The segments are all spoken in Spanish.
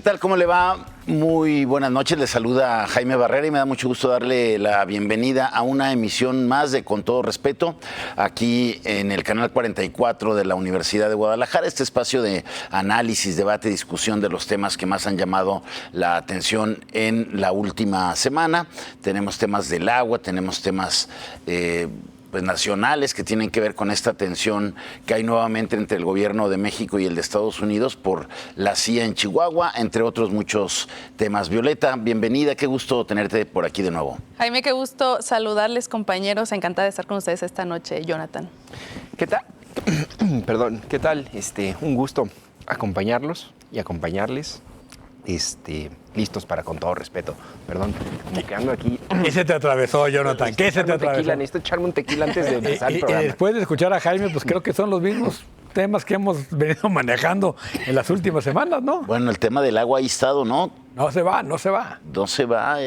tal? ¿Cómo le va? Muy buenas noches, le saluda Jaime Barrera y me da mucho gusto darle la bienvenida a una emisión más de Con Todo Respeto, aquí en el canal 44 de la Universidad de Guadalajara, este espacio de análisis, debate, discusión de los temas que más han llamado la atención en la última semana. Tenemos temas del agua, tenemos temas nacionales que tienen que ver con esta tensión que hay nuevamente entre el gobierno de México y el de Estados Unidos por la CIA en Chihuahua, entre otros muchos temas. Violeta, bienvenida, qué gusto tenerte por aquí de nuevo. Jaime, qué gusto saludarles, compañeros, encantada de estar con ustedes esta noche. Jonathan. ¿Qué tal? Perdón, ¿qué tal? Un gusto acompañarlos y acompañarles. Listos para Con Todo Respeto. Perdón, como que ando aquí. ¿Qué se te atravesó, Jonathan? ¿Qué se te atravesó? Necesito echarme un tequila antes de empezar el programa. Y después de escuchar a Jaime, pues creo que son los mismos temas que hemos venido manejando en las últimas semanas, ¿no? Bueno, el tema del agua ahí estado, ¿no? No se va. No se va.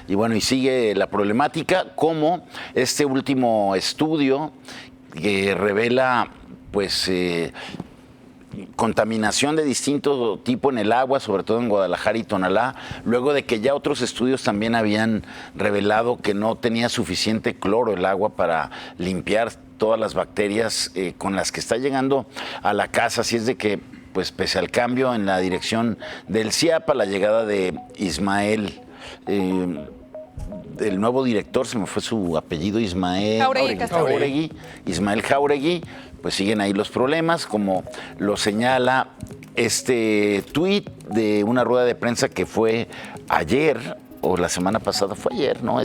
Y bueno, y sigue la problemática, como este último estudio que revela, pues, contaminación de distinto tipo en el agua, sobre todo en Guadalajara y Tonalá, luego de que ya otros estudios también habían revelado que no tenía suficiente cloro el agua para limpiar todas las bacterias con las que está llegando a la casa. Así es de que, pues pese al cambio en la dirección del CIAPA, la llegada de Ismael, el nuevo director, se me fue su apellido, Ismael Jáuregui, pues siguen ahí los problemas, como lo señala este tuit de una rueda de prensa que fue ayer, o la semana pasada, fue ayer, ¿no?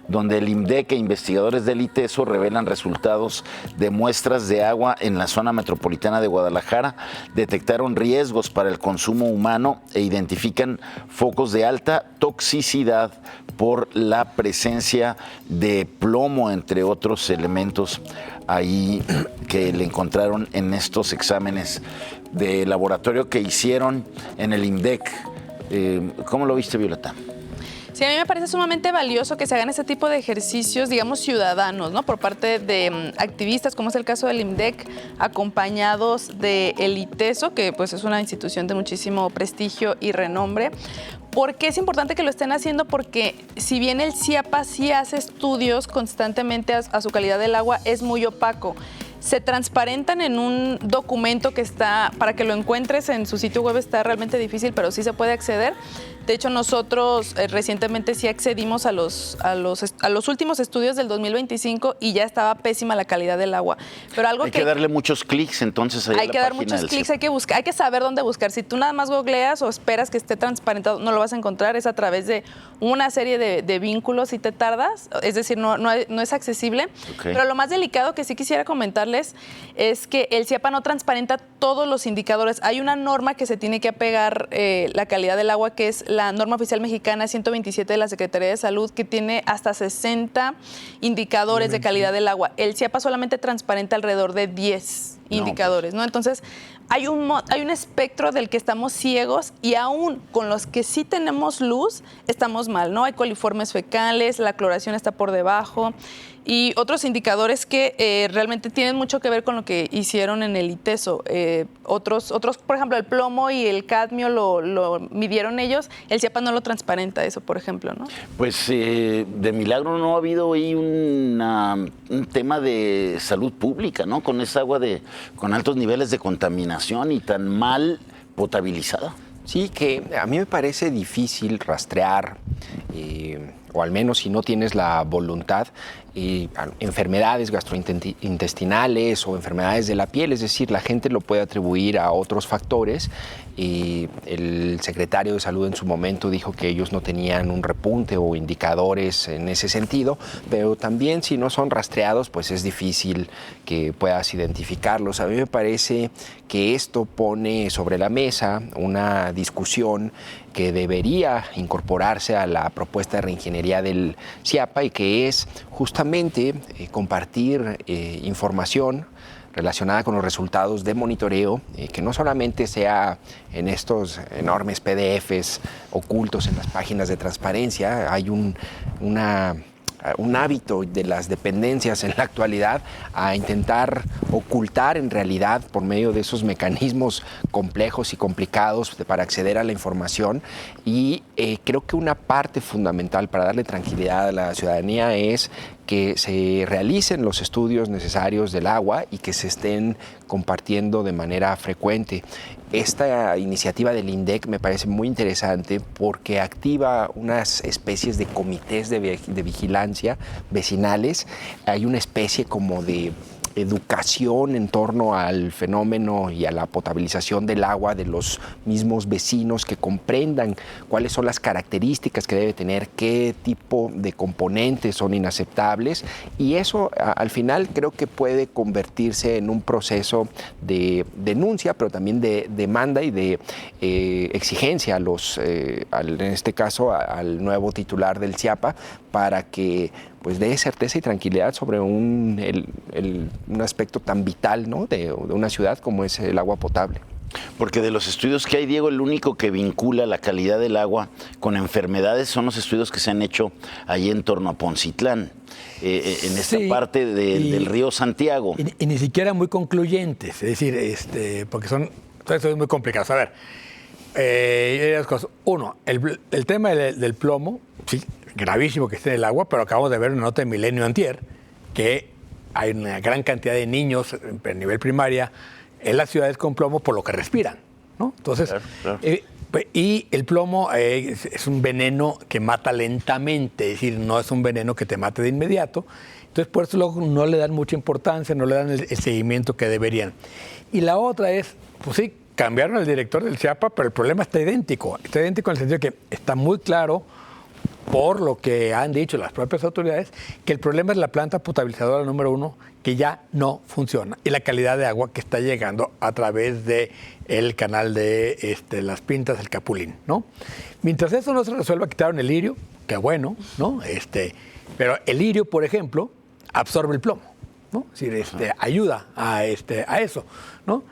Donde el IMDEC e investigadores del ITESO revelan resultados de muestras de agua en la zona metropolitana de Guadalajara, detectaron riesgos para el consumo humano e identifican focos de alta toxicidad por la presencia de plomo, entre otros elementos ahí que le encontraron en estos exámenes de laboratorio que hicieron en el IMDEC. ¿Cómo lo viste, Violeta? Sí, a mí me parece sumamente valioso que se hagan este tipo de ejercicios, digamos, ciudadanos, ¿no? Por parte de activistas, como es el caso del IMDEC, acompañados del ITESO, que pues es una institución de muchísimo prestigio y renombre. ¿Por qué es importante que lo estén haciendo? Porque si bien el CIAPA sí hace estudios constantemente a su calidad del agua, es muy opaco. Se transparentan en un documento que está, para que lo encuentres en su sitio web está realmente difícil, pero sí se puede acceder. De hecho, nosotros recientemente sí accedimos a los últimos estudios del 2025 y ya estaba pésima la calidad del agua. Pero algo hay que darle muchos clics, entonces. Hay que dar muchos clics, hay que buscar, hay que saber dónde buscar. Si tú nada más googleas o esperas que esté transparentado, no lo vas a encontrar. Es a través de una serie de vínculos y te tardas. Es decir, no es accesible. Okay. Pero lo más delicado que sí quisiera comentarles es que el CIAPA no transparenta todos los indicadores. Hay una norma que se tiene que apegar la calidad del agua, que es la norma oficial mexicana 127 de la Secretaría de Salud, que tiene hasta 60 indicadores de calidad del agua. El CIAPA solamente transparenta alrededor de 10 indicadores, ¿no? Entonces, hay un espectro del que estamos ciegos y aún con los que sí tenemos luz, estamos mal, ¿no? Hay coliformes fecales, la cloración está por debajo y otros indicadores que realmente tienen mucho que ver con lo que hicieron en el ITESO. Otros, por ejemplo, el plomo y el cadmio lo midieron ellos, el CIAPA no lo transparenta eso, por ejemplo, ¿no? Pues de milagro no ha habido ahí un tema de salud pública, ¿no? Con esa agua con altos niveles de contaminación y tan mal potabilizada. Sí, que a mí me parece difícil rastrear, o al menos si no tienes la voluntad, enfermedades gastrointestinales o enfermedades de la piel, es decir, la gente lo puede atribuir a otros factores. Y el secretario de Salud en su momento dijo que ellos no tenían un repunte o indicadores en ese sentido, pero también si no son rastreados, pues es difícil que puedas identificarlos. A mí me parece que esto pone sobre la mesa una discusión que debería incorporarse a la propuesta de reingeniería del CIAPA y que es justamente compartir información relacionada con los resultados de monitoreo, que no solamente sea en estos enormes PDFs ocultos en las páginas de transparencia, hay un hábito de las dependencias en la actualidad a intentar ocultar en realidad por medio de esos mecanismos complejos y complicados para acceder a la información. Y creo que una parte fundamental para darle tranquilidad a la ciudadanía es que se realicen los estudios necesarios del agua y que se estén compartiendo de manera frecuente. Esta iniciativa del INDEC me parece muy interesante porque activa unas especies de comités de vigilancia vecinales. Hay una especie como de educación en torno al fenómeno y a la potabilización del agua de los mismos vecinos, que comprendan cuáles son las características que debe tener, qué tipo de componentes son inaceptables, y eso al final creo que puede convertirse en un proceso de denuncia, pero también de demanda y de exigencia en este caso al nuevo titular del CIAPA, para que pues dé certeza y tranquilidad sobre un aspecto tan vital, ¿no?, de una ciudad como es el agua potable. Porque de los estudios que hay, Diego, el único que vincula la calidad del agua con enfermedades son los estudios que se han hecho ahí en torno a Poncitlán, en esta parte del río Santiago. Y ni siquiera muy concluyentes, es decir, porque son estudios muy complicados. A ver, hay dos cosas. Uno, el tema del plomo, sí, gravísimo que esté en el agua, pero acabamos de ver una nota de Milenio antier que hay una gran cantidad de niños a nivel primaria en las ciudades con plomo por lo que respiran, ¿no? Entonces, claro. Y el plomo es un veneno que mata lentamente, es decir, no es un veneno que te mate de inmediato. Entonces, por eso luego no le dan mucha importancia, no le dan el seguimiento que deberían. Y la otra es, pues sí, cambiaron al director del CIAPA, pero el problema está idéntico. Está idéntico en el sentido de que está muy claro, por lo que han dicho las propias autoridades, que el problema es la planta potabilizadora número 1, que ya no funciona, y la calidad de agua que está llegando a través del canal de las Pintas del Capulín, ¿no? Mientras eso no se resuelva, quitaron el lirio, que bueno, ¿no? Pero el lirio, por ejemplo, absorbe el plomo, ¿no? Es decir, ayuda a eso, ¿no?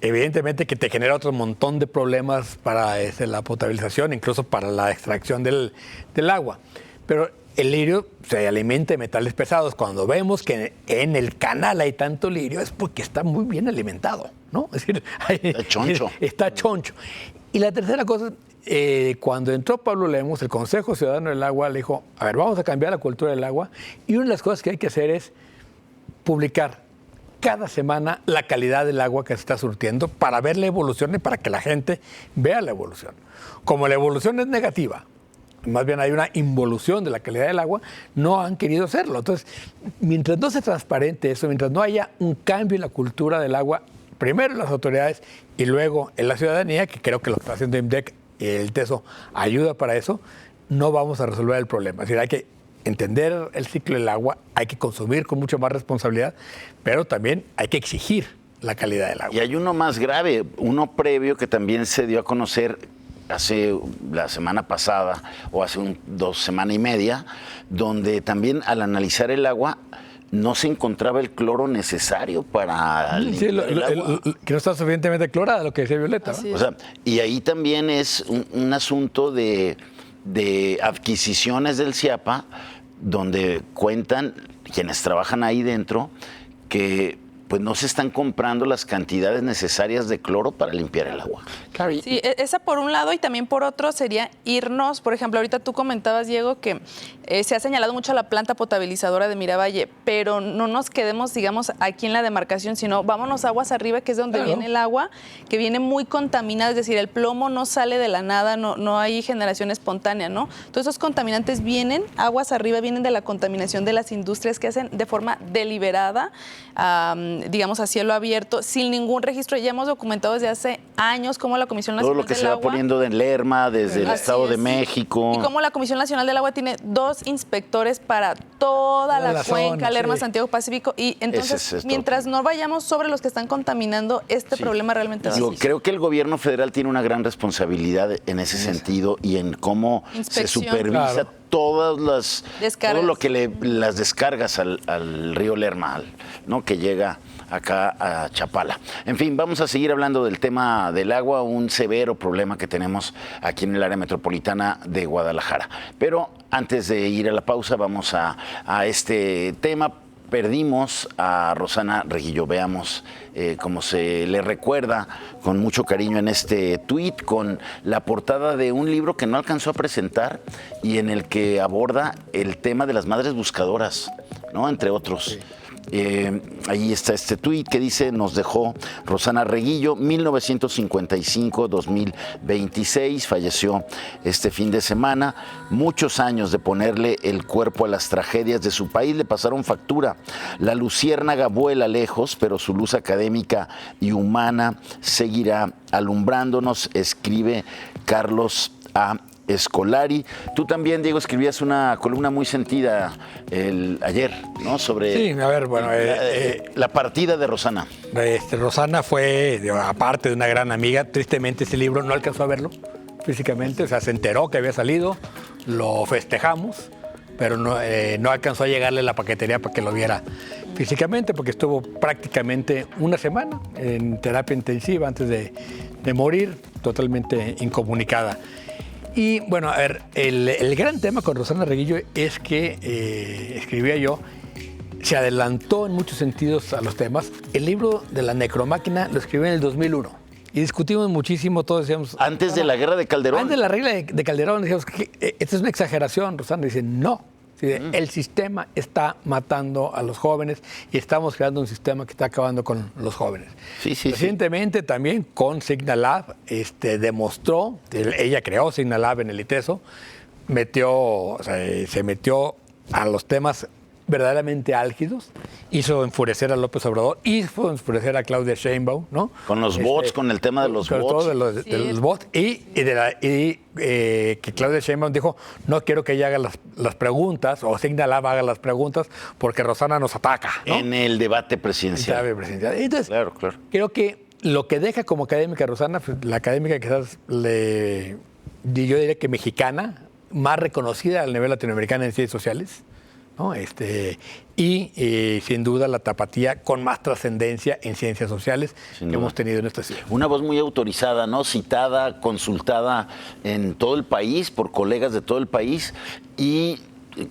Evidentemente que te genera otro montón de problemas para la potabilización, incluso para la extracción del agua. Pero el lirio se alimenta de metales pesados. Cuando vemos que en el canal hay tanto lirio, es porque está muy bien alimentado, ¿no? Es decir, está choncho. Está choncho. Y la tercera cosa, cuando entró Pablo Lemos, el Consejo Ciudadano del Agua le dijo, a ver, vamos a cambiar la cultura del agua, y una de las cosas que hay que hacer es publicar cada semana la calidad del agua que se está surtiendo para ver la evolución y para que la gente vea la evolución. Como la evolución es negativa, más bien hay una involución de la calidad del agua, no han querido hacerlo. Entonces, mientras no se transparente eso, mientras no haya un cambio en la cultura del agua, primero en las autoridades y luego en la ciudadanía, que creo que lo que está haciendo IMDEC y el TESO ayuda para eso, no vamos a resolver el problema. Es decir, hay que entender el ciclo del agua, hay que consumir con mucha más responsabilidad, pero también hay que exigir la calidad del agua. Y hay uno más grave, uno previo que también se dio a conocer hace la semana pasada o hace 2 semanas y media, donde también al analizar el agua no se encontraba el cloro necesario para sí, el agua. Que no está suficientemente clorada, lo que decía Violeta. ¿No? O sea, y ahí también es un asunto de adquisiciones del CIAPA, donde cuentan quienes trabajan ahí dentro que pues no se están comprando las cantidades necesarias de cloro para limpiar el agua. Sí, esa por un lado, y también por otro sería irnos, por ejemplo, ahorita tú comentabas, Diego, que se ha señalado mucho la planta potabilizadora de Miravalle, pero no nos quedemos, digamos, aquí en la demarcación, sino vámonos aguas arriba, que es de donde viene el agua, que viene muy contaminada, es decir, el plomo no sale de la nada, no hay generación espontánea, ¿no? Todos esos contaminantes vienen, aguas arriba, vienen de la contaminación de las industrias que hacen de forma deliberada, digamos, a cielo abierto, sin ningún registro. Ya hemos documentado desde hace años cómo la Comisión Nacional del Agua... Todo lo que se va poniendo en Lerma, desde el Estado de México... Y cómo la Comisión Nacional del Agua tiene 2 inspectores para toda la cuenca, Lerma, sí. Santiago, Pacífico, y entonces, mientras no vayamos sobre los que están contaminando, problema realmente va a existir. Creo que el gobierno federal tiene una gran responsabilidad en ese sentido y en cómo se supervisa todas las descargas. Todo lo que las descargas al río Lerma, ¿no? Que llega acá a Chapala. En fin, vamos a seguir hablando del tema del agua, un severo problema que tenemos aquí en el área metropolitana de Guadalajara. Pero antes de ir a la pausa, vamos a este tema. Perdimos a Rosana Reguillo. Veamos cómo se le recuerda con mucho cariño en este tuit, con la portada de un libro que no alcanzó a presentar y en el que aborda el tema de las madres buscadoras, ¿no? Entre otros. Sí. Ahí está este tuit que dice: nos dejó Rosana Reguillo, 1955-2026, falleció este fin de semana. Muchos años de ponerle el cuerpo a las tragedias de su país le pasaron factura. La luciérnaga vuela lejos, pero su luz académica y humana seguirá alumbrándonos, escribe Carlos A. Escolari. Tú también, Diego, escribías una columna muy sentida ayer, ¿no? Sobre sí, a ver, bueno, la partida de Rosana. Rosana fue, aparte de una gran amiga, tristemente ese libro no alcanzó a verlo físicamente, o sea, se enteró que había salido, lo festejamos, pero no alcanzó a llegarle la paquetería para que lo viera físicamente, porque estuvo prácticamente una semana en terapia intensiva antes de morir, totalmente incomunicada. Y bueno, a ver, el gran tema con Rosana Reguillo es que, escribía yo, se adelantó en muchos sentidos a los temas. El libro de la necromáquina lo escribió en el 2001 y discutimos muchísimo, todos decíamos... Antes de la guerra de Calderón. Antes de la guerra de Calderón, decíamos que esta es una exageración. Rosana dice, no. El sistema está matando a los jóvenes y estamos creando un sistema que está acabando con los jóvenes. Sí. Recientemente también con Signalab demostró, ella creó Signalab en el ITESO, se metió a los temas verdaderamente álgidos, hizo enfurecer a López Obrador, hizo enfurecer a Claudia Sheinbaum, ¿no? Con los bots, con el tema de los bots. Todo de los bots y que Claudia Sheinbaum dijo, no quiero que ella haga las preguntas, o Signalab haga las preguntas, porque Rosana nos ataca, ¿no? En el debate presidencial. Entonces, claro. Creo que lo que deja como académica Rosana, la académica quizás yo diría que mexicana, más reconocida al nivel latinoamericano en ciencias sociales, ¿no? Y sin duda la tapatía con más trascendencia en ciencias sociales que hemos tenido en esta ciudad. Una voz muy autorizada, ¿no? Citada, consultada en todo el país, por colegas de todo el país, y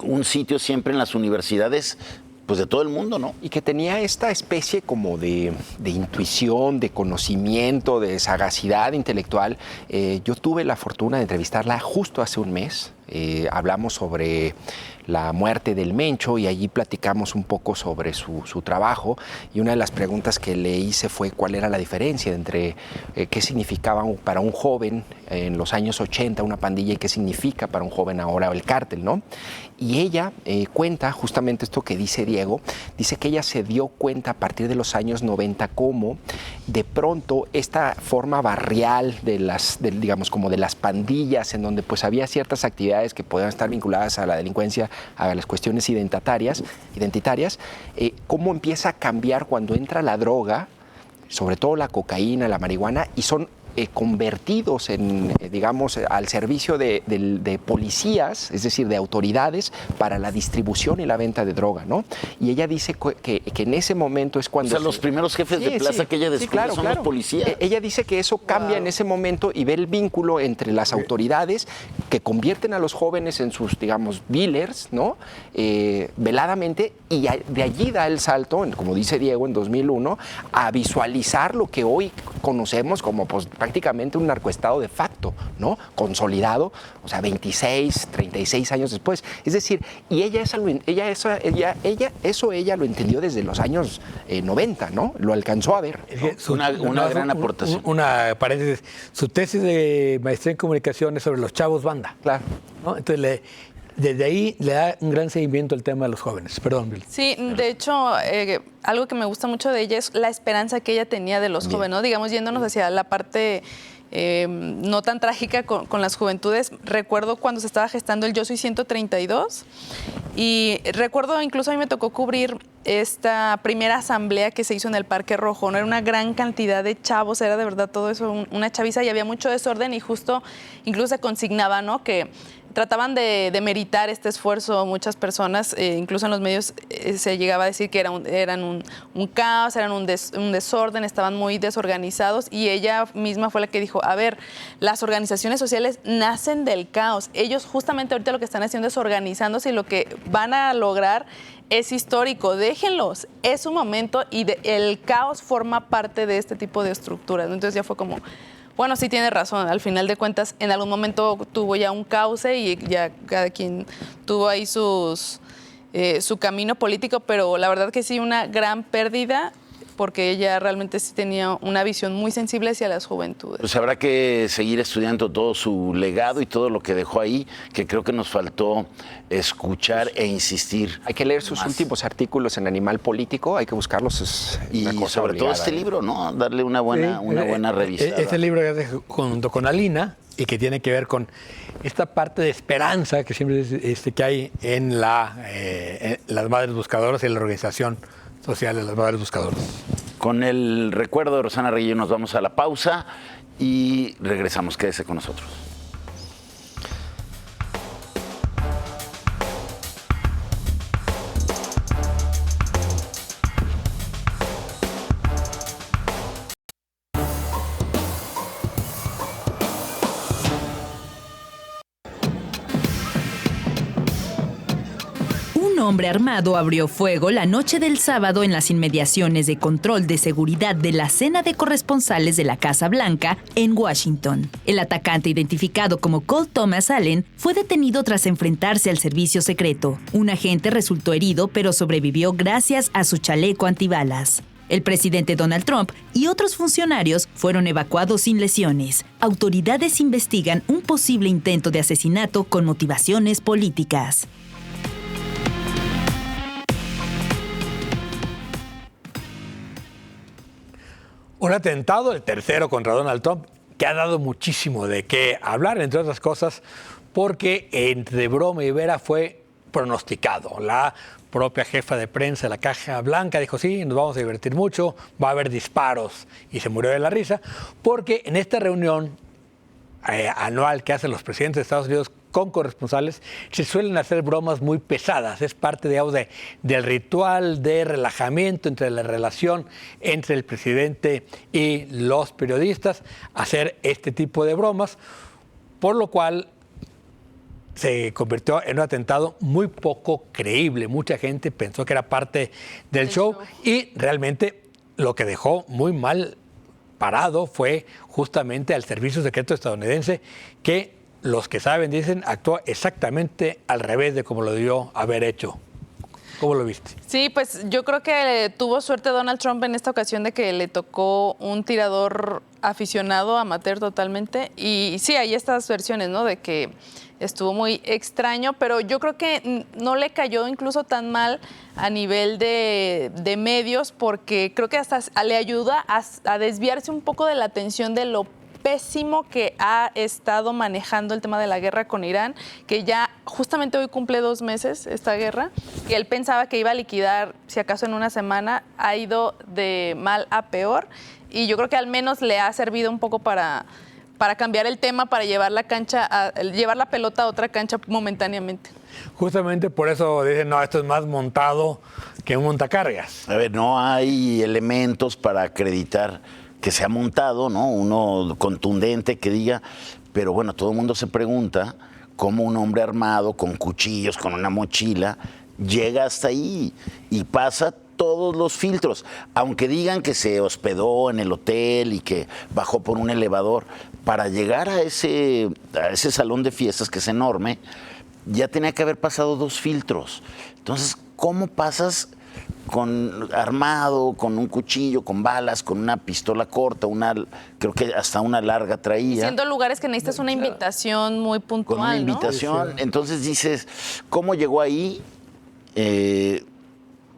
un sitio siempre en las universidades, pues de todo el mundo, ¿no? Y que tenía esta especie como de intuición, de conocimiento, de sagacidad intelectual. Yo tuve la fortuna de entrevistarla justo hace un mes. Hablamos sobre la muerte del Mencho y allí platicamos un poco sobre su trabajo, y una de las preguntas que le hice fue cuál era la diferencia entre qué significaba para un joven en los años 80 una pandilla y qué significa para un joven ahora el cártel, ¿no? Y ella cuenta justamente esto que dice Diego, dice que ella se dio cuenta a partir de los años 90 cómo de pronto esta forma barrial digamos como de las pandillas, en donde pues había ciertas actividades que podían estar vinculadas a la delincuencia, a las cuestiones identitarias, cómo empieza a cambiar cuando entra la droga, sobre todo la cocaína, la marihuana, y son convertidos digamos, al servicio de policías, es decir, de autoridades para la distribución y la venta de droga, ¿no? Y ella dice que en ese momento es cuando... O sea, los primeros jefes de plaza que ella descubre son los policías. Ella dice que eso cambia en ese momento y ve el vínculo entre las autoridades que convierten a los jóvenes en sus, digamos, dealers, ¿no? Veladamente, y de allí da el salto, como dice Diego, en 2001, a visualizar lo que hoy conocemos como, pues, prácticamente un narcoestado de facto, ¿no? Consolidado, o sea, 26, 36 años después. Es decir, y ella lo entendió desde los años 90, ¿no? Lo alcanzó a ver, ¿no? Una gran aportación. Una paréntesis. Su tesis de maestría en comunicación es sobre los chavos banda. Claro. ¿No? Entonces, desde ahí le da un gran seguimiento al tema de los jóvenes. Perdón, Bill. Sí, de hecho, algo que me gusta mucho de ella es la esperanza que ella tenía de los jóvenes, ¿no? Digamos, yéndonos hacia la parte no tan trágica con las juventudes. Recuerdo cuando se estaba gestando el Yo Soy 132 y recuerdo, incluso a mí me tocó cubrir esta primera asamblea que se hizo en el Parque Rojo, ¿no? Era una gran cantidad de chavos, era de verdad todo eso una chaviza y había mucho desorden y justo incluso se consignaba, ¿no? Que trataban de demeritar este esfuerzo muchas personas, incluso en los medios se llegaba a decir que eran un caos, eran un desorden, estaban muy desorganizados, y ella misma fue la que dijo, a ver, las organizaciones sociales nacen del caos. Ellos justamente ahorita lo que están haciendo es organizándose, y lo que van a lograr es histórico. Déjenlos, es un momento, y el caos forma parte de este tipo de estructuras, ¿no? Entonces ya fue como, bueno, sí tiene razón, al final de cuentas en algún momento tuvo ya un cauce y ya cada quien tuvo ahí su camino político, pero la verdad que sí, una gran pérdida, porque ella realmente sí tenía una visión muy sensible hacia las juventudes. Pues habrá que seguir estudiando todo su legado y todo lo que dejó ahí, que creo que nos faltó escuchar e insistir. Hay que leer sus más. Últimos artículos en Animal Político, hay que buscarlos. Es Y una cosa sobre todo obligada, este ¿eh? libro, ¿no? Darle una buena revisada. Este libro que hace junto con Alina, y que tiene que ver con esta parte de esperanza que siempre que hay en las Madres Buscadoras y en la organización social de las Madres Buscadoras. Con el recuerdo de Rosana Reguillo nos vamos a la pausa y regresamos. Quédese con nosotros. Un hombre armado abrió fuego la noche del sábado en las inmediaciones de control de seguridad de la cena de corresponsales de la Casa Blanca en Washington. El atacante, identificado como Cole Thomas Allen, fue detenido tras enfrentarse al servicio secreto. Un agente resultó herido, pero sobrevivió gracias a su chaleco antibalas. El presidente Donald Trump y otros funcionarios fueron evacuados sin lesiones. Autoridades investigan un posible intento de asesinato con motivaciones políticas. Un atentado, el tercero contra Donald Trump, que ha dado muchísimo de qué hablar, entre otras cosas, porque entre broma y vera fue pronosticado. La propia jefa de prensa de la Casa Blanca dijo, sí, nos vamos a divertir mucho, va a haber disparos, y se murió de la risa, porque en esta reunión anual que hacen los presidentes de Estados Unidos con corresponsales, se suelen hacer bromas muy pesadas. Es parte, digamos, del ritual de relajamiento entre la relación entre el presidente y los periodistas, hacer este tipo de bromas, por lo cual se convirtió en un atentado muy poco creíble. Mucha gente pensó que era parte del show y realmente lo que dejó muy mal parado fue justamente al Servicio Secreto estadounidense, que los que saben dicen actuó exactamente al revés de como lo debió haber hecho. ¿Cómo lo viste? Sí, pues yo creo que tuvo suerte Donald Trump en esta ocasión de que le tocó un tirador aficionado, amateur totalmente. Y sí, hay estas versiones, ¿no? De que estuvo muy extraño, pero yo creo que no le cayó incluso tan mal a nivel de medios, porque creo que hasta le ayuda a desviarse un poco de la atención de lo pésimo que ha estado manejando el tema de la guerra con Irán, que ya justamente hoy cumple 2 meses esta guerra, que él pensaba que iba a liquidar, si acaso en una semana, ha ido de mal a peor, y yo creo que al menos le ha servido un poco para cambiar el tema, para llevar llevar la pelota a otra cancha momentáneamente. Justamente por eso dicen, no, esto es más montado que un montacargas. A ver, no hay elementos para acreditar que se ha montado, ¿no? Uno contundente que diga, pero bueno, todo el mundo se pregunta cómo un hombre armado, con cuchillos, con una mochila, llega hasta ahí y pasa todos los filtros. Aunque digan que se hospedó en el hotel y que bajó por un elevador, para llegar a ese salón de fiestas, que es enorme, ya tenía que haber pasado 2 filtros. Entonces, ¿cómo pasas armado, con un cuchillo, con balas, con una pistola corta, creo que hasta una larga traía? Siendo lugares que necesitas una invitación muy puntual, con una invitación, ¿no? Entonces dices, ¿cómo llegó ahí?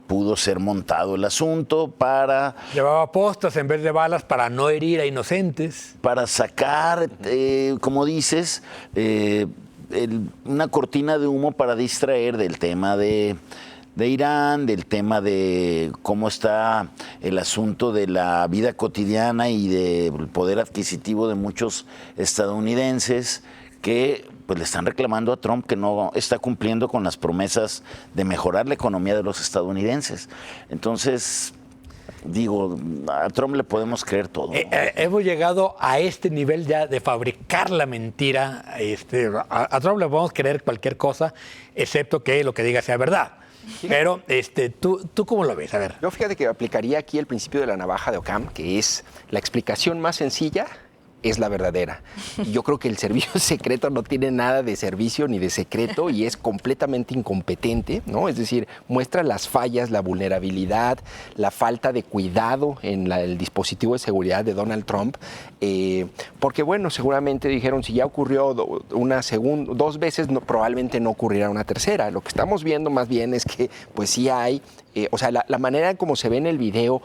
Pudo ser montado el asunto para... Llevaba postas en vez de balas para no herir a inocentes. Para sacar, como dices, una cortina de humo para distraer del tema de Irán, del tema de cómo está el asunto de la vida cotidiana y del poder adquisitivo de muchos estadounidenses, que pues le están reclamando a Trump que no está cumpliendo con las promesas de mejorar la economía de los estadounidenses. Entonces, digo, a Trump le podemos creer todo. Hemos llegado a este nivel ya de fabricar la mentira. A Trump le podemos creer cualquier cosa, excepto que lo que diga sea verdad. Pero, ¿tú cómo lo ves? A ver. Yo fíjate que aplicaría aquí el principio de la navaja de Occam, que es la explicación más sencilla es la verdadera. Y yo creo que el servicio secreto no tiene nada de servicio ni de secreto y es completamente incompetente, ¿no? Es decir, muestra las fallas, la vulnerabilidad, la falta de cuidado en el dispositivo de seguridad de Donald Trump, porque bueno, seguramente dijeron, si ya ocurrió dos veces, probablemente no ocurrirá una tercera. Lo que estamos viendo más bien es que pues sí hay, o sea, la manera en cómo se ve en el video,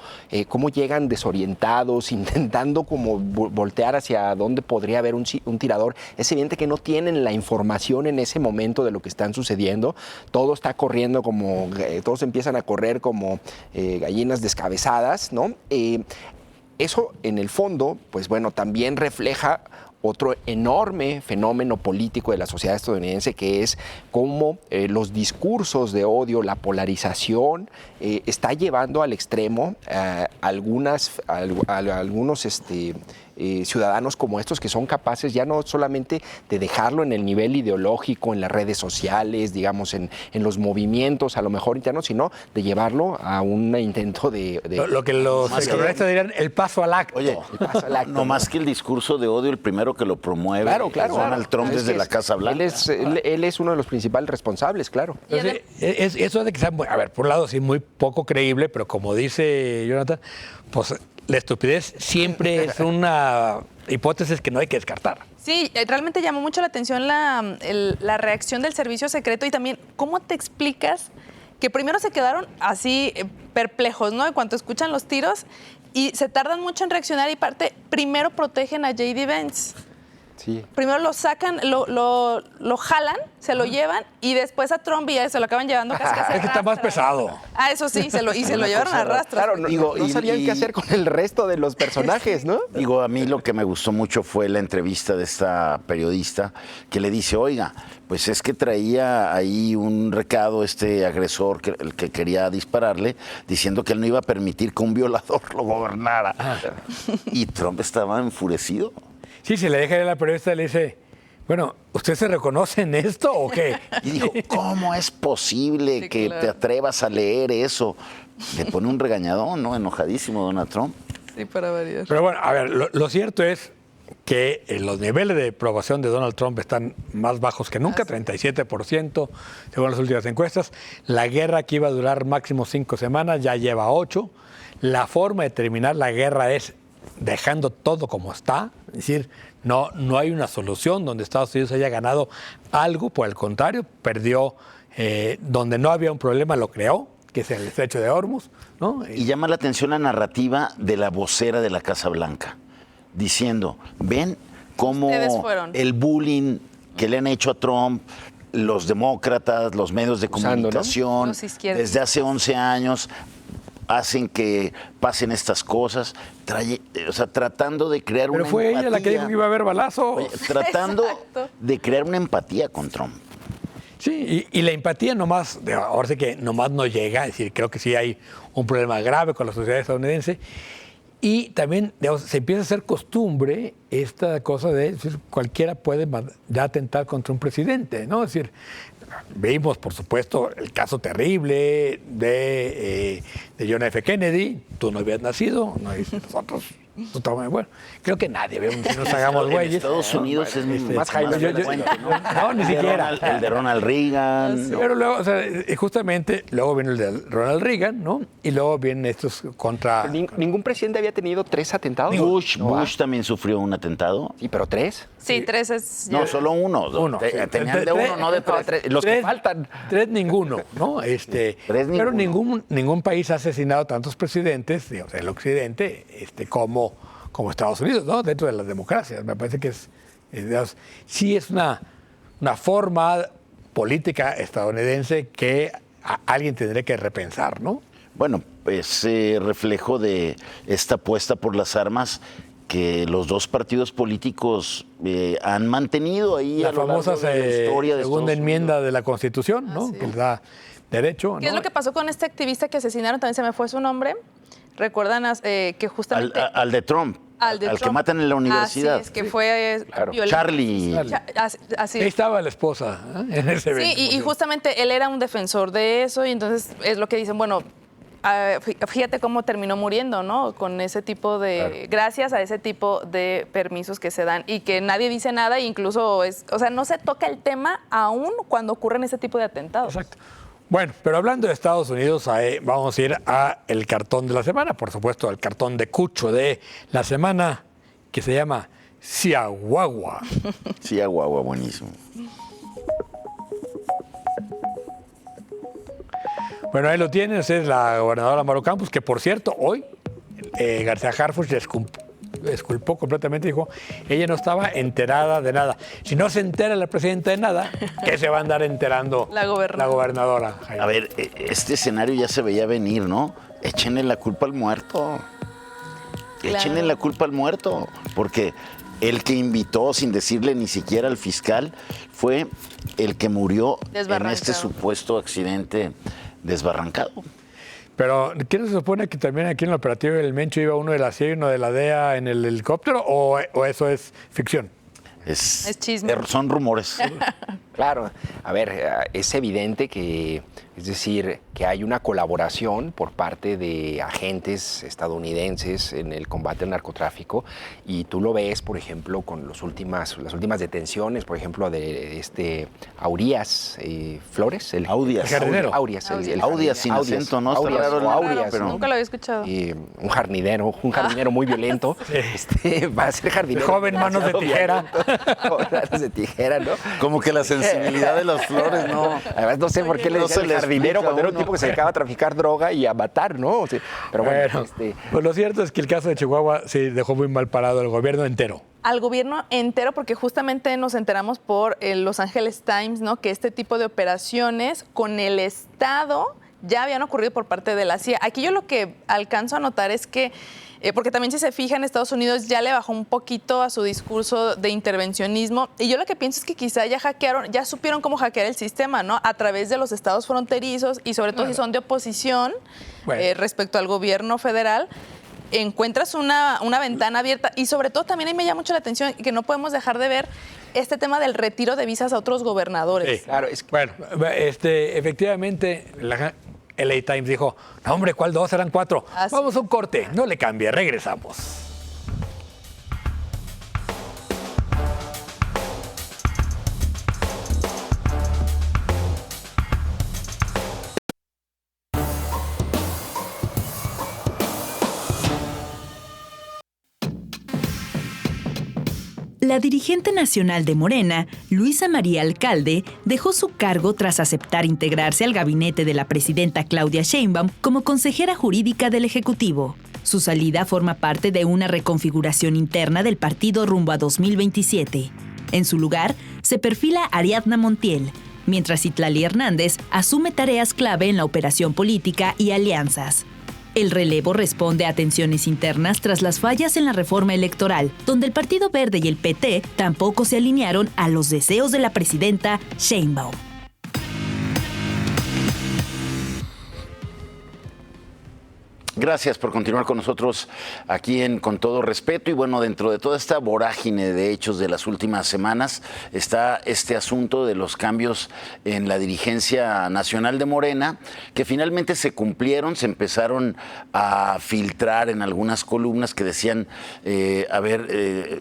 cómo llegan desorientados, intentando como voltear hacia dónde podría haber un tirador, es evidente que no tienen la información en ese momento de lo que están sucediendo. Todo está corriendo como, todos empiezan a correr como gallinas descabezadas, ¿no? Eso, en el fondo, pues bueno, también refleja otro enorme fenómeno político de la sociedad estadounidense, que es cómo los discursos de odio, la polarización, está llevando al extremo a algunos ciudadanos como estos, que son capaces ya no solamente de dejarlo en el nivel ideológico, en las redes sociales, digamos, en los movimientos a lo mejor internos, sino de llevarlo a un intento de... Lo que los economistas dirían el paso al acto. Oye, el paso al acto, no más que el discurso de odio, el primero que lo promueve claro, Donald Trump desde la Casa Blanca. Él es uno de los principales responsables, claro. Entonces, eso de que sea, a ver, por un lado sí muy poco creíble, pero como dice Jonathan, pues la estupidez siempre es una hipótesis que no hay que descartar. Sí, realmente llamó mucho la atención la reacción del servicio secreto y también cómo te explicas que primero se quedaron así perplejos, ¿no? En cuanto escuchan los tiros y se tardan mucho en reaccionar y primero protegen a J.D. Vance. Sí. Primero lo sacan, lo jalan, se lo llevan y después a Trump y ya se lo acaban llevando casi. Es que está más pesado. Eso sí, se lo llevaron a rastras. Claro, no sabían qué hacer con el resto de los personajes, ¿no? Digo, a mí lo que me gustó mucho fue la entrevista de esta periodista que le dice, oiga, pues es que traía ahí un recado este agresor, el que quería dispararle, diciendo que él no iba a permitir que un violador lo gobernara. Y Trump estaba enfurecido. Sí, se le deja a la periodista y le dice, bueno, ¿usted se reconoce en esto o qué? Y dijo, ¿cómo es posible que te atrevas a leer eso? Le pone un regañadón, ¿no? Enojadísimo Donald Trump. Sí, para variar. Pero bueno, a ver, lo cierto es que los niveles de aprobación de Donald Trump están más bajos que nunca, 37%, según las últimas encuestas. La guerra que iba a durar máximo 5 semanas ya lleva 8. La forma de terminar la guerra es dejando todo como está, es decir, no hay una solución donde Estados Unidos haya ganado algo, por el contrario, perdió donde no había un problema, lo creó, que es el estrecho de Hormuz, ¿no? Y llama la atención la narrativa de la vocera de la Casa Blanca, diciendo, ven cómo el bullying que le han hecho a Trump, los demócratas, los medios de comunicación, ¿no? Desde hace 11 años, hacen que pasen estas cosas, tratando de crear una empatía. Pero fue ella la que dijo que iba a haber balazo. Oye, tratando de crear una empatía con Trump. Sí, y la empatía nomás, ahora sí que nomás no llega, es decir, creo que sí hay un problema grave con la sociedad estadounidense. Y también, digamos, se empieza a hacer costumbre esta cosa de decir, cualquiera puede ya atentar contra un presidente, ¿no? Es decir, vimos, por supuesto, el caso terrible de John F. Kennedy. Tú no habías nacido, nosotros. Bueno, creo que nadie, si nos hagamos güeyes. En Estados Unidos es más Jaime. No, ni siquiera. El de Ronald Reagan. Pero luego, o sea, justamente, luego viene el de Ronald Reagan, ¿no? Y luego vienen estos contra... ¿Ningún presidente había tenido 3 atentados? Bush también sufrió un atentado. Sí, pero 3. Sí, 3 es... No, solo uno. Tenían de uno, no de 3. Los que faltan. 3 ninguno, ¿no? Pero ninguno. ningún país ha asesinado tantos presidentes, digamos, en el occidente, como Estados Unidos, ¿no? Dentro de las democracias. Me parece que sí es una forma política estadounidense que alguien tendría que repensar, ¿no? Bueno, es reflejo de esta apuesta por las armas que los dos partidos políticos han mantenido ahí La a lo largo famosa de la historia de segunda Estados enmienda Unidos. de la Constitución, ¿no? sí. Que les da derecho. ¿Qué es lo que pasó con este activista que asesinaron? También se me fue su nombre. ¿Recuerdan que justamente... Al de Trump, al que Trump. matan en la universidad. Así es, que fue violento. Charlie. Así Ahí es. estaba la esposa, ¿eh? En ese evento. Sí, y justamente él era un defensor de eso y entonces es lo que dicen, bueno, fíjate cómo terminó muriendo, ¿no? Con ese tipo de, gracias a ese tipo de permisos que se dan y que nadie dice nada, incluso o sea, no se toca el tema aún cuando ocurren ese tipo de atentados. Exacto. Bueno, pero hablando de Estados Unidos, vamos a ir a el cartón de la semana, por supuesto, al cartón de Cucho de la semana, que se llama Chihuahua. Sí, Chihuahua, buenísimo. Bueno, ahí lo tienen, es la gobernadora Maru Campos, que por cierto, hoy García Harfuch disculpó completamente, dijo, ella no estaba enterada de nada. Si no se entera la presidenta de nada, ¿qué se va a andar enterando La gobernadora. A ver, este escenario ya se veía venir, ¿no? Échenle la culpa al muerto. Claro. Échenle la culpa al muerto, porque el que invitó, sin decirle ni siquiera al fiscal, fue el que murió en Desbarrancado. este supuesto accidente desbarrancado. Pero, ¿qué no se supone que también aquí en el operativo del Mencho iba uno de la CIA y uno de la DEA en el helicóptero o eso es ficción? Es chisme. Son rumores. Claro, a ver, es evidente que, es decir, que hay una colaboración por parte de agentes estadounidenses en el combate al narcotráfico y tú lo ves, por ejemplo, con las últimas detenciones, por ejemplo, de Aurías Flores. Audias. El jardinero. Aurías, Audias sin acento, ¿no? Está Aurías, raro el o nombre, Aurías, pero- ¿no? Nunca lo había escuchado. Un jardinero muy violento. Va a ser jardinero. Joven manos de tijera. Joven manos de tijera, ¿no? Como que la sensibilidad de las flores, ¿no? Además, no sé por qué le No decían se le el jardinero explica cuando era a un uno. tipo que se dedicaba a traficar droga y a matar, ¿no? O sea, pero bueno, Bueno, pues lo cierto es que el caso de Chihuahua sí dejó muy mal parado al gobierno entero. Al gobierno entero, porque justamente nos enteramos por el Los Angeles Times, ¿no? Que este tipo de operaciones con el Estado ya habían ocurrido por parte de la CIA. Aquí yo lo que alcanzo a notar es que, porque también si se fijan, Estados Unidos ya le bajó un poquito a su discurso de intervencionismo, y yo lo que pienso es que quizá ya supieron cómo hackear el sistema, ¿no? A través de los estados fronterizos y sobre todo si son de oposición Bueno. respecto al gobierno federal. Encuentras una ventana abierta y sobre todo también ahí me llama mucho la atención que no podemos dejar de ver este tema del retiro de visas a otros gobernadores. Sí. claro, Bueno, efectivamente, la LA Times dijo, no, hombre, ¿cuál dos? Eran 4. Ah, sí. Vamos a un corte, no le cambie, regresamos. La dirigente nacional de Morena, Luisa María Alcalde, dejó su cargo tras aceptar integrarse al gabinete de la presidenta Claudia Sheinbaum como consejera jurídica del Ejecutivo. Su salida forma parte de una reconfiguración interna del partido rumbo a 2027. En su lugar, se perfila Ariadna Montiel, mientras Citlali Hernández asume tareas clave en la operación política y alianzas. El relevo responde a tensiones internas tras las fallas en la reforma electoral, donde el Partido Verde y el PT tampoco se alinearon a los deseos de la presidenta Sheinbaum. Gracias por continuar con nosotros aquí en Con Todo Respeto. Y bueno, dentro de toda esta vorágine de hechos de las últimas semanas está este asunto de los cambios en la dirigencia nacional de Morena, que finalmente se cumplieron, se empezaron a filtrar en algunas columnas que decían,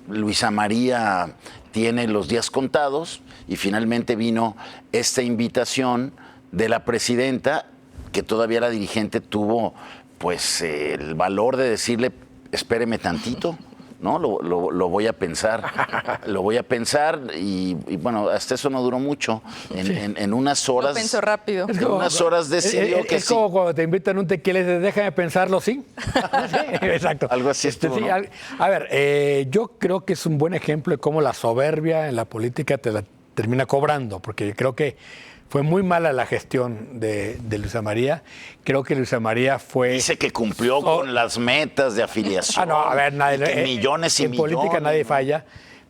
Luisa María tiene los días contados, y finalmente vino esta invitación de la presidenta, que todavía la dirigente tuvo pues el valor de decirle, espéreme tantito, ¿no? Lo voy a pensar, y bueno, hasta eso no duró mucho. En unas horas. Lo pensó rápido. En unas horas decidió que es sí. como cuando te invitan un tequila y dices, déjame pensarlo, ¿sí? Sí, exacto. Algo así estuvo, sí, ¿no? A ver, yo creo que es un buen ejemplo de cómo la soberbia en la política te la termina cobrando, porque creo que fue muy mala la gestión de Luisa María. Creo que Luisa María fue... Dice que cumplió con las metas de afiliación. No, a ver, nadie, que millones y en millones. En política nadie falla,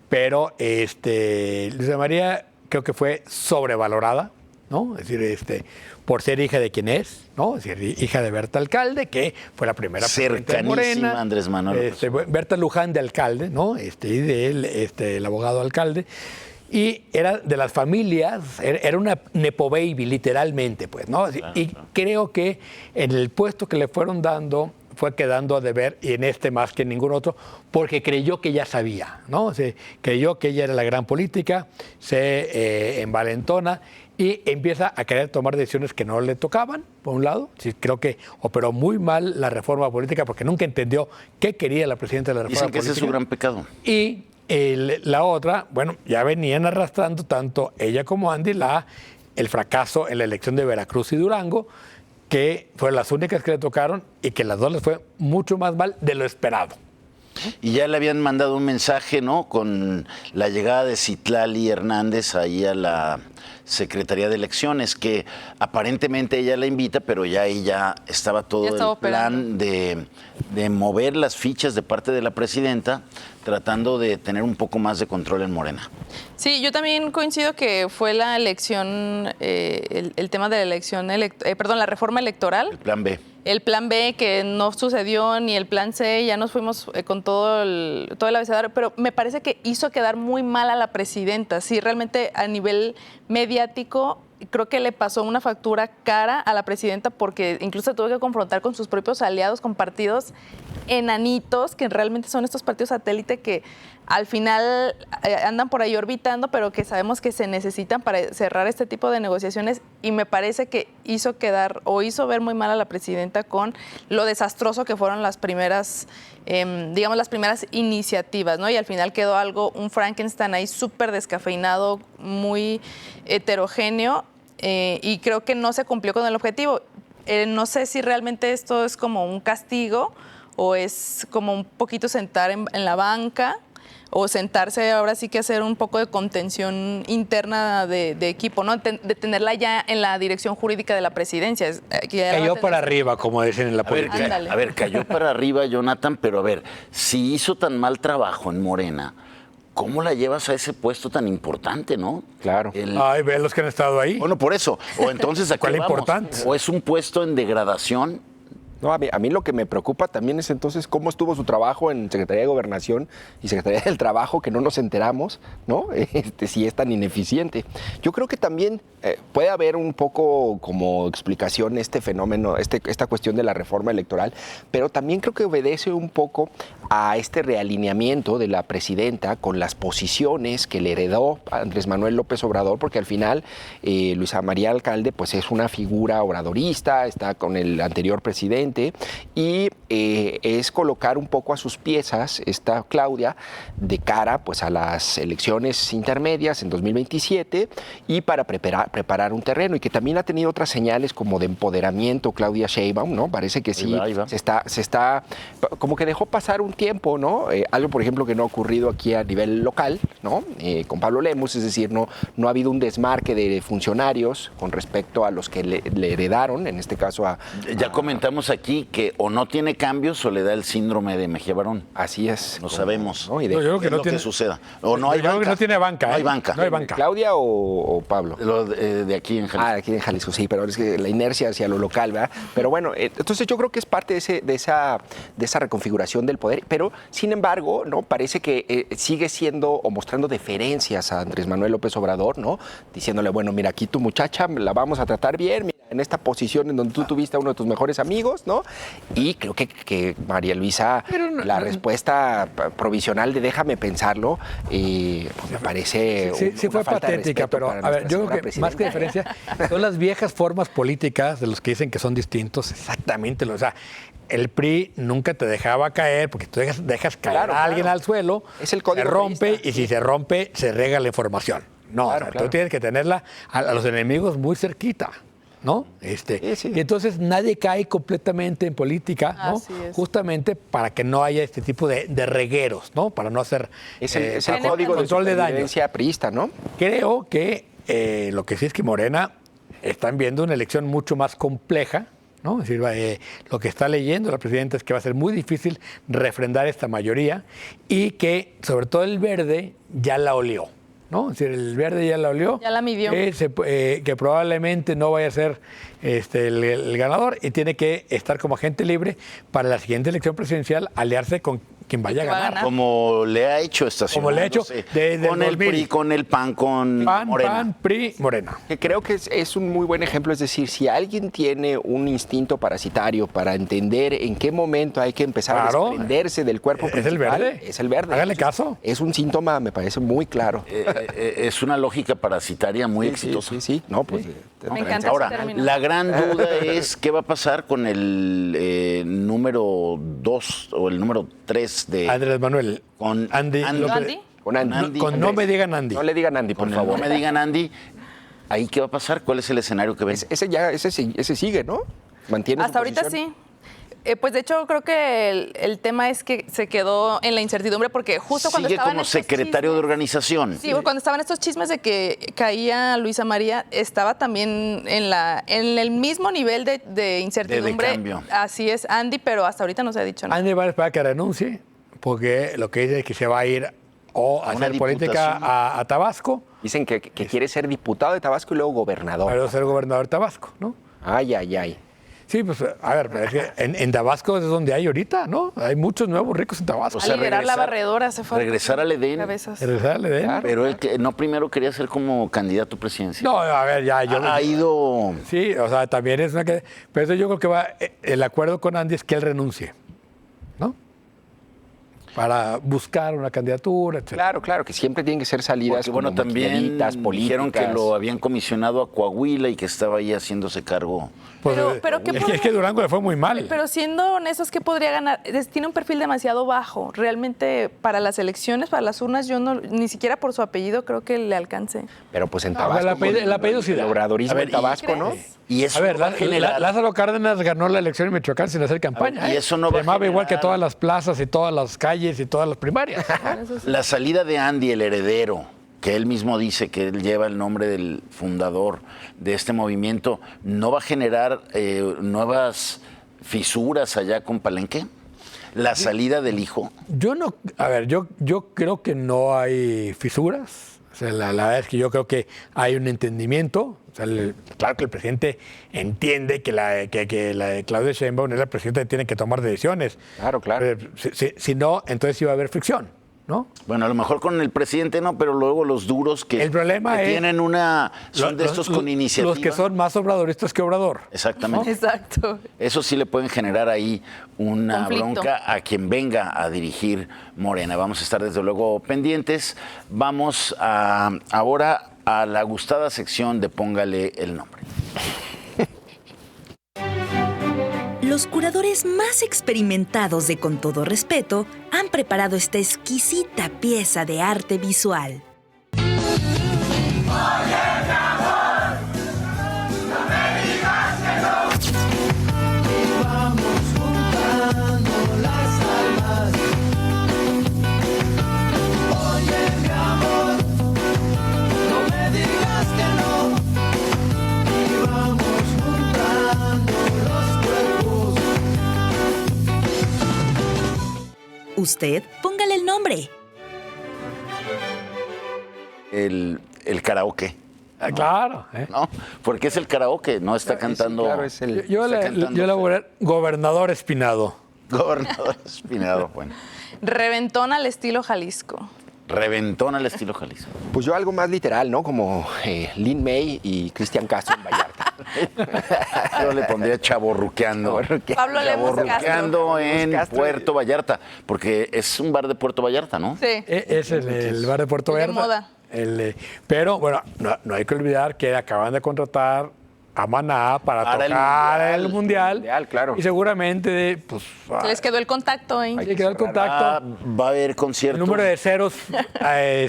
pero Luisa María creo que fue sobrevalorada, ¿no? Es decir, por ser hija de quien es, ¿no? Es decir, hija de Berta Alcalde, que fue la primera presidenta de Morena. Andrés Manuel. Berta Luján de alcalde, ¿no? Y de él, el abogado alcalde. Y era de las familias, era una nepo baby, literalmente, pues, ¿no? Claro, y creo que en el puesto que le fueron dando, fue quedando a deber, y en más que en ningún otro, porque creyó que ya sabía, ¿no? O sea, creyó que ella era la gran política, se envalentona y empieza a querer tomar decisiones que no le tocaban, por un lado. Sí, creo que operó muy mal la reforma política porque nunca entendió qué quería la presidenta de la reforma política. Dicen que ese es su gran pecado. Y la otra, bueno, ya venían arrastrando tanto ella como Andy el fracaso en la elección de Veracruz y Durango, que fueron las únicas que le tocaron y que las dos les fue mucho más mal de lo esperado. Y ya le habían mandado un mensaje, ¿no? Con la llegada de Citlali Hernández ahí a la Secretaría de Elecciones, que aparentemente ella la invita, pero ya ahí ya estaba todo el plan de mover las fichas de parte de la presidenta, tratando de tener un poco más de control en Morena. Sí, yo también coincido que fue la elección, el tema de la elección, la reforma electoral. El plan B. El plan B que no sucedió, ni el plan C, ya nos fuimos con todo el abecedario, pero me parece que hizo quedar muy mal a la presidenta. Sí, realmente a nivel mediático creo que le pasó una factura cara a la presidenta porque incluso tuvo que confrontar con sus propios aliados, con partidos enanitos, que realmente son estos partidos satélite que al final andan por ahí orbitando, pero que sabemos que se necesitan para cerrar este tipo de negociaciones, y me parece que hizo ver muy mal a la presidenta con lo desastroso que fueron las primeras, las primeras iniciativas, ¿no? Y al final quedó un Frankenstein ahí súper descafeinado, muy heterogéneo, y creo que no se cumplió con el objetivo. No sé si realmente esto es como un castigo o es como un poquito sentar en la banca, o sentarse ahora sí que hacer un poco de contención interna de equipo, ¿no? De tenerla ya en la dirección jurídica de la presidencia. Cayó para arriba, como dicen en la política. A ver, cayó para arriba, Jonathan, pero a ver, si hizo tan mal trabajo en Morena, ¿cómo la llevas a ese puesto tan importante, no? Claro. Ay, ve los que han estado ahí. Bueno, por eso. O entonces, ¿a qué ¿cuál vamos? Importante? ¿O es un puesto en degradación? No, a mí lo que me preocupa también es entonces cómo estuvo su trabajo en Secretaría de Gobernación y Secretaría del Trabajo, que no nos enteramos, ¿no? Si es tan ineficiente. Yo creo que también puede haber un poco como explicación este fenómeno, esta cuestión de la reforma electoral, pero también creo que obedece un poco a este realineamiento de la presidenta con las posiciones que le heredó Andrés Manuel López Obrador, porque al final Luisa María Alcalde pues es una figura obradorista, está con el anterior presidente, y es colocar un poco a sus piezas esta Claudia de cara pues a las elecciones intermedias en 2027 y para preparar un terreno, y que también ha tenido otras señales como de empoderamiento Claudia Sheinbaum, ¿no? Parece que sí, se está como que dejó pasar un tiempo, ¿no? Algo, por ejemplo, que no ha ocurrido aquí a nivel local, ¿no? Con Pablo Lemus, es decir, no ha habido un desmarque de funcionarios con respecto a los que le heredaron, en este caso Ya comentamos aquí que o no tiene cambios o le da el síndrome de Mejía Barón. Así es. No sabemos. ¿No? Yo creo que es no lo tiene, que suceda. O no hay yo creo banca. que no tiene banca. No hay banca. No hay banca. ¿Claudia o Pablo? Lo de aquí en Jalisco. Aquí en Jalisco, sí, pero es que la inercia hacia lo local, ¿verdad? Pero bueno, entonces yo creo que es parte de esa reconfiguración del poder, pero sin embargo, ¿no? Parece que sigue siendo o mostrando deferencias a Andrés Manuel López Obrador, ¿no? Diciéndole, bueno, mira, aquí tu muchacha la vamos a tratar bien, mira, en esta posición en donde tú tuviste a uno de tus mejores amigos, ¿no? Y creo que María Luisa, la respuesta provisional de déjame pensarlo, pues me parece sí fue patética, pero a ver, yo creo que más que diferencia son las viejas formas políticas de los que dicen que son distintos, exactamente. O sea, el PRI nunca te dejaba caer porque tú dejas caer a alguien al suelo, es el código se rompe priista, y si se rompe se rega la información. No, claro, tú tienes que tenerla a los enemigos muy cerquita, ¿no? Sí. Y entonces nadie cae completamente en política, ¿no? Justamente para que no haya este tipo de regueros, ¿no? Para no hacer es el código de control de daño. priista, ¿no? Creo que lo que sí es que Morena están viendo una elección mucho más compleja, ¿no? Es decir, lo que está leyendo la presidenta es que va a ser muy difícil refrendar esta mayoría y que, sobre todo el Verde, ya la olió, ¿no? Es decir, el Verde ya la olió. Ya la midió. Que probablemente no vaya a ser el ganador y tiene que estar como agente libre para la siguiente elección presidencial, aliarse con quien vaya a ganar. Como le ha hecho Como le ha hecho desde con el 2000. PRI, con el PAN, con Morena. PAN, PRI, Morena. Que creo que es un muy buen ejemplo, es decir, si alguien tiene un instinto parasitario para entender en qué momento hay que empezar a desprenderse del cuerpo es el principal, Verde. es el Verde. Háganle caso. Es un síntoma, me parece muy claro. Es una lógica parasitaria muy exitosa. Sí. No, pues, Me encanta Ahora, ese término. la gran duda es qué va a pasar con el número 2 o el número 3 de Andrés Manuel. con Andy. ¿Andy? Con Andy. Con no me digan Andy. No le digan Andy, por con el favor. no me digan Andy. ¿Ahí qué va a pasar? ¿Cuál es el escenario que ven? Ese sigue, ¿no? Mantiene Hasta su ahorita posición. sí. Pues de hecho creo que el tema es que se quedó en la incertidumbre porque justo cuando Sigue estaban como estos secretario de chismes- organización. Sí, cuando estaban estos chismes de que caía Luisa María, estaba también en el mismo nivel de incertidumbre. De cambio. Así es, Andy, pero hasta ahorita no se ha dicho nada. Andy va a esperar que renuncie, porque lo que dice es que se va a ir o a A una hacer política diputación. a Tabasco, Dicen que quiere ser diputado de Tabasco y luego gobernador. pero ser gobernador de Tabasco, ¿no? Ay. Sí, pues, a ver, es que en Tabasco es donde hay ahorita, ¿no? Hay muchos nuevos ricos en Tabasco. O A sea, liberar la regresar- barredora, se fue. regresar al Edén. Cabezas. Regresar al Edén. Pero él que no primero quería ser como candidato presidencial. No, a ver, ya yo... Ha ido. Sí, o sea, también es una... Pero eso yo creo que va... El acuerdo con Andy es que él renuncie, ¿no? Para buscar una candidatura, etc. Claro, que siempre tienen que ser salidas Porque bueno, como también maquilladitas, dijeron que políticas. lo habían comisionado a Coahuila y que estaba ahí haciéndose cargo. Pues, Pero ¿qué es que Durango le fue muy mal. Pero siendo honestos, ¿qué podría ganar? Tiene un perfil demasiado bajo. Realmente para las elecciones, para las urnas, yo no, ni siquiera por su apellido creo que le alcance. Pero pues en No, Tabasco. el apellido sí da. El obradorismo A ver, en Tabasco, ¿no? ¿crees? Y eso A ver, no va a generar- Lázaro Cárdenas ganó la elección en Michoacán sin hacer campaña. A ver, y eso no va a Se llamaba igual que generar- todas las plazas y todas las calles y todas las primarias. La salida de Andy, el heredero, que él mismo dice que él lleva el nombre del fundador de este movimiento, ¿no va a generar nuevas fisuras allá con Palenque? La salida del hijo. Yo no, a ver, yo creo que no hay fisuras. O sea, la verdad es que yo creo que hay un entendimiento. O sea, claro que el presidente entiende que la Claudia Sheinbaum es la presidenta que tiene que tomar decisiones. Claro. Si no, entonces sí va a haber fricción, ¿no? Bueno, a lo mejor con el presidente no, pero luego los duros que, El problema que es- tienen son de estos con iniciativa. Los que son más obradoristas que Obrador. Exactamente. Exacto. Eso sí le pueden generar ahí una Conflicto. bronca a quien venga a dirigir Morena. Vamos a estar desde luego pendientes. Vamos ahora a la gustada sección de Póngale el nombre. Los curadores más experimentados de Con Todo Respeto han preparado esta exquisita pieza de arte visual. Usted, póngale el nombre. El karaoke, Claro. ¿no? Porque es el karaoke, no está cantando. Claro, es el. Yo Está le cantando voy a poner Gobernador Espinado. Gobernador Espinado, bueno. Reventón al estilo Jalisco. Reventón al estilo Jalisco. Pues yo algo más literal, ¿no? Como Lin May y Cristian Castro en Vallarta. Yo le pondría chaborruqueando. Pablo Lemos Chaborruqueando Castro. en Castro. Puerto Vallarta, porque es un bar de Puerto Vallarta, ¿no? Sí. Es el bar de Puerto El de Vallarta. moda. Pero bueno, no hay que olvidar que acaban de contratar a Maná para Para el tocar el Mundial. mundial. Mundial, claro. Y seguramente, pues. Les quedó el contacto ahí. Hay que quedar el contacto. Va a haber conciertos. El número de ceros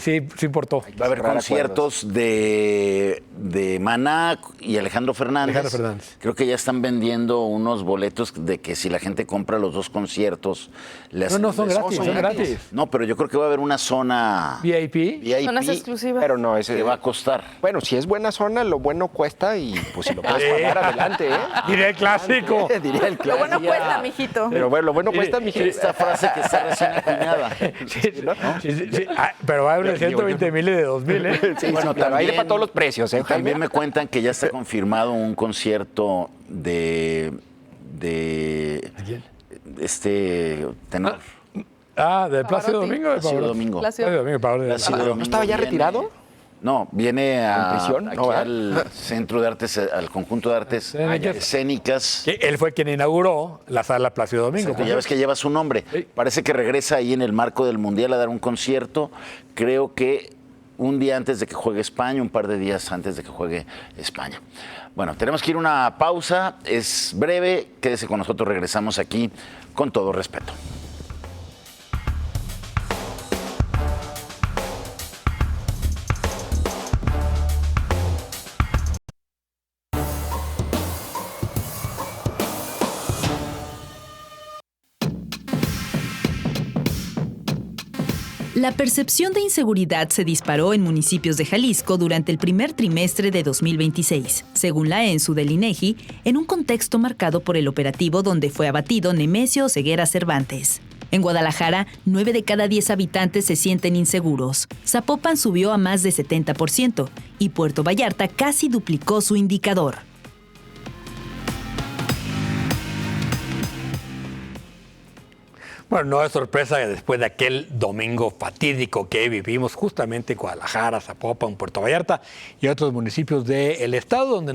sí importó. Va a haber cerrar conciertos de Maná y Alejandro Fernández. Alejandro Fernández. Creo que ya están vendiendo unos boletos de que si la gente compra los dos conciertos, le hacen No, son un gratis, descuento. son gratis. No, pero yo creo que va a haber una zona VIP. VIP Zonas exclusivas. Pero no, ese que va a costar. Bueno, si es buena zona, lo bueno cuesta y pues si lo puedes pagar adelante, ¿eh? Diré el clásico. Diría el Lo clásico. bueno cuesta, mijito. Pero bueno, lo bueno cuesta, mi Esta frase que está recién acuñada. Sí. Ah, pero va a haber de 120,000 y de 2,000, ¿eh? Sí, Bueno, sí, claro, hay de también- para todos los precios, ¿eh? También me cuentan que ya está confirmado un concierto de este tenor. Del Plácido Pavarotti. Domingo. de Plácido Pavarotti. Domingo. Plácido. Plácido Domingo, Pavarotti. Plácido Domingo ¿No estaba ya viene- retirado? No, viene ¿En prisión? aquí No, ¿verdad? al Centro de Artes, al Conjunto de Artes Escénicas. Que él fue quien inauguró la sala Plácido Domingo. Que ya ves que lleva su nombre. Sí. Parece que regresa ahí en el marco del Mundial a dar un concierto. Creo que un día antes de que juegue España, un par de días antes de que juegue España. Bueno, tenemos que ir a una pausa. Es breve. Quédese con nosotros. Regresamos aquí con todo respeto. La percepción de inseguridad se disparó en municipios de Jalisco durante el primer trimestre de 2026, según la ENSU del INEGI, en un contexto marcado por el operativo donde fue abatido Nemesio Oseguera Cervantes. En Guadalajara, 9 de cada 10 habitantes se sienten inseguros. Zapopan subió a más de 70% y Puerto Vallarta casi duplicó su indicador. Bueno, no es sorpresa que después de aquel domingo fatídico que vivimos justamente en Guadalajara, Zapopan, Puerto Vallarta y otros municipios del estado donde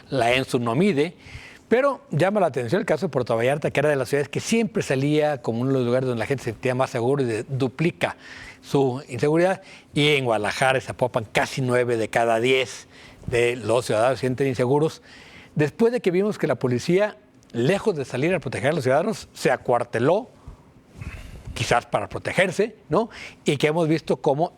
la ENSU no mide, pero llama la atención el caso de Puerto Vallarta, que era de las ciudades que siempre salía como uno de los lugares donde la gente se sentía más seguro y duplica su inseguridad, y en Guadalajara y Zapopan casi 9 de cada 10 de los ciudadanos se sienten inseguros, después de que vimos que la policía, lejos de salir a proteger a los ciudadanos, se acuarteló, quizás para protegerse, ¿no? Y que hemos visto cómo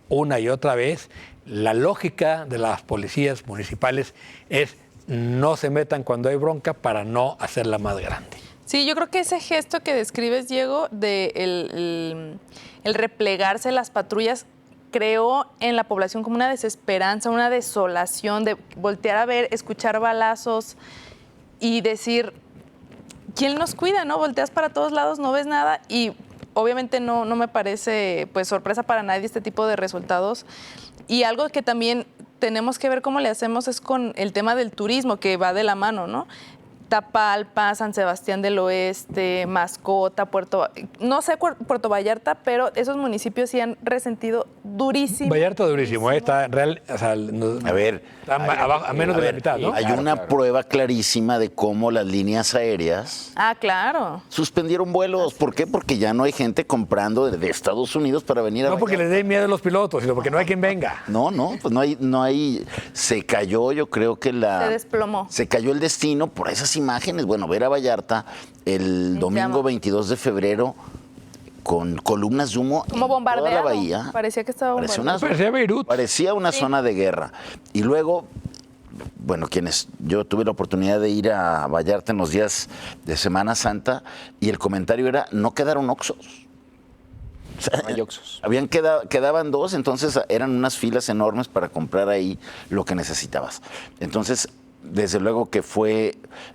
una y otra vez, la lógica de las policías municipales es no se metan cuando hay bronca para no hacerla más grande. Sí, yo creo que ese gesto que describes, Diego, de el replegarse las patrullas, creó en la población como una desesperanza, una desolación de voltear a ver, escuchar balazos y decir, ¿quién nos cuida, no? Volteas para todos lados, no ves nada y obviamente no me parece pues sorpresa para nadie este tipo de resultados. Y algo que también tenemos que ver cómo le hacemos es con el tema del turismo, que va de la mano, ¿no? Tapalpa, San Sebastián del Oeste, Mascota, Puerto Vallarta, pero esos municipios sí han resentido durísimo. Vallarta durísimo, está real, o sea, A ver, está a menos de la mitad, ¿no? Hay una prueba clarísima de cómo las líneas aéreas Ah, claro. suspendieron vuelos. ¿Por qué? Porque ya no hay gente comprando de Estados Unidos para venir a No porque Vallarta. les dé miedo a los pilotos, sino porque no hay quien venga. No, pues no hay, se cayó, yo creo que Se desplomó. se cayó el destino por esas imágenes. Bueno, ver a Vallarta el domingo llama. 22 de febrero con columnas de humo Como en toda bombardeado. la bahía. Parecía que estaba bombardeado. Parecía Beirut. Parecía una zona de guerra. Y luego, bueno, yo tuve la oportunidad de ir a Vallarta en los días de Semana Santa y el comentario era, no quedaron Oxxos. O sea, No hay Oxxos. quedaban dos, entonces eran unas filas enormes para comprar ahí lo que necesitabas. Entonces, desde luego que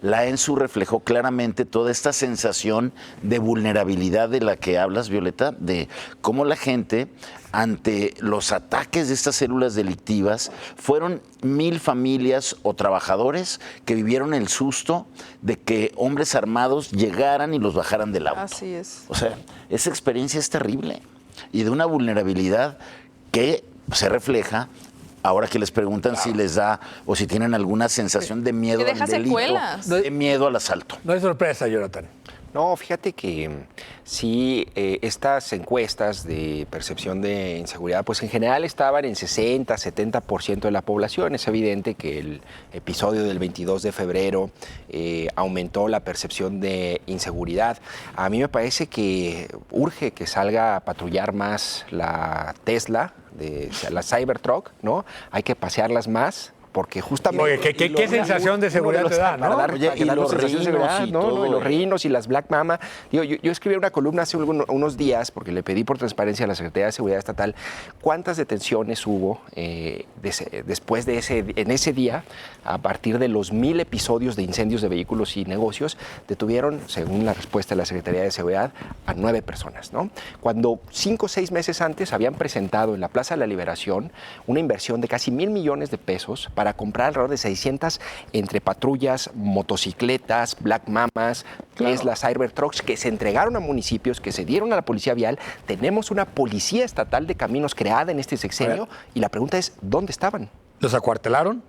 la ENSU reflejó claramente toda esta sensación de vulnerabilidad de la que hablas, Violeta, de cómo la gente, ante los ataques de estas células delictivas, fueron 1,000 familias o trabajadores que vivieron el susto de que hombres armados llegaran y los bajaran del auto. Así es. O sea, esa experiencia es terrible y de una vulnerabilidad que se refleja ahora que les preguntan si les da o si tienen alguna sensación de miedo Que al deja delito, secuelas. de miedo al asalto. No es sorpresa, Jonathan. No, fíjate que sí, estas encuestas de percepción de inseguridad, pues en general estaban en 60, 70% de la población. Es evidente que el episodio del 22 de febrero aumentó la percepción de inseguridad. A mí me parece que urge que salga a patrullar más la Tesla, la Cybertruck, ¿no? Hay que pasearlas más. Porque justamente... Oye, ¿qué sensación de seguridad te da, no? Oye, y los rinos y todo, los rinos y las Black Mama. Digo, yo escribí una columna hace unos días, porque le pedí por transparencia a la Secretaría de Seguridad Estatal cuántas detenciones hubo después de en ese día, a partir de los 1,000 episodios de incendios de vehículos y negocios, detuvieron, según la respuesta de la Secretaría de Seguridad, a 9 personas, ¿no? Cuando 5 o 6 meses antes habían presentado en la Plaza de la Liberación una inversión de casi 1,000 millones de pesos para comprar alrededor de 600 entre patrullas, motocicletas, Black Mamas, Tesla, Cybertrucks, que se entregaron a municipios, que se dieron a la policía vial. Tenemos una policía estatal de caminos creada en este sexenio y la pregunta es, ¿dónde estaban? Los acuartelaron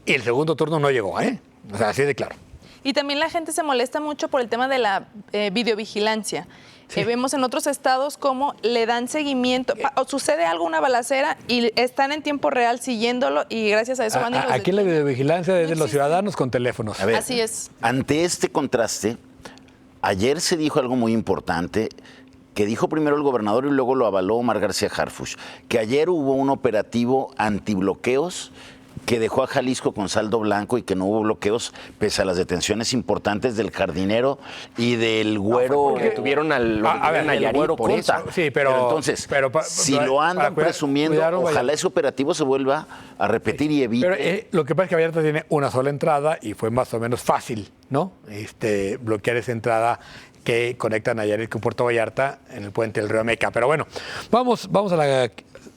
y el segundo turno no llegó, ¿eh? O sea, así de claro. Y también la gente se molesta mucho por el tema de la videovigilancia. Sí. Vemos en otros estados cómo le dan seguimiento, o sucede algo, una balacera, y están en tiempo real siguiéndolo, y gracias a eso van y los aquí la videovigilancia es de los ciudadanos con teléfonos. A ver, así es. Ante este contraste, ayer se dijo algo muy importante, que dijo primero el gobernador y luego lo avaló Omar García Harfuch, que ayer hubo un operativo antibloqueos que dejó a Jalisco con saldo blanco y que no hubo bloqueos pese a las detenciones importantes del jardinero y del güero. Porque tuvieron al güero por Conta. eso. Sí, pero entonces, si pero lo andan presumiendo, ojalá vaya. ese operativo se vuelva a repetir y evite. Pero lo que pasa es que Vallarta tiene una sola entrada y fue más o menos fácil, ¿no? Bloquear esa entrada que conecta Nayarit con Puerto Vallarta en el puente del río Meca. Pero bueno, vamos a la